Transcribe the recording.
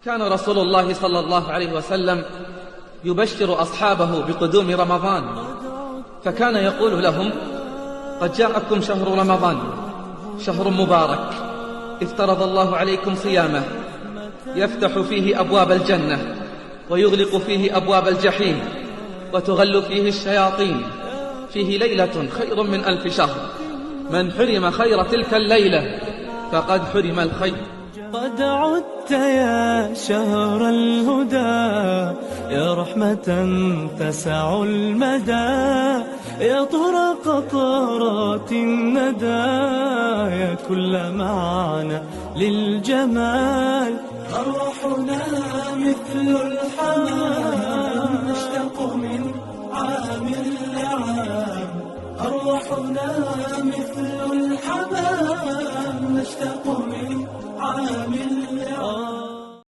كان رسول الله صلى الله عليه وسلم يبشر أصحابه بقدوم رمضان، فكان يقول لهم: قد جاءكم شهر رمضان، شهر مبارك افترض الله عليكم صيامه، يفتح فيه أبواب الجنة ويغلق فيه أبواب الجحيم وتغل فيه الشياطين، فيه ليلة خير من 1000 شهر، من حرم خير تلك الليلة فقد حرم الخير. قد عدت يا شهر الهدى، يا رحمة تسع المدى، يا طهر قطرات الندى، يا كل معنى للجمال. أرواحنا مثل الحمام، نشتاق من عام لعام. أرواحنا مثل الحمام، نشتاق من عام لعام.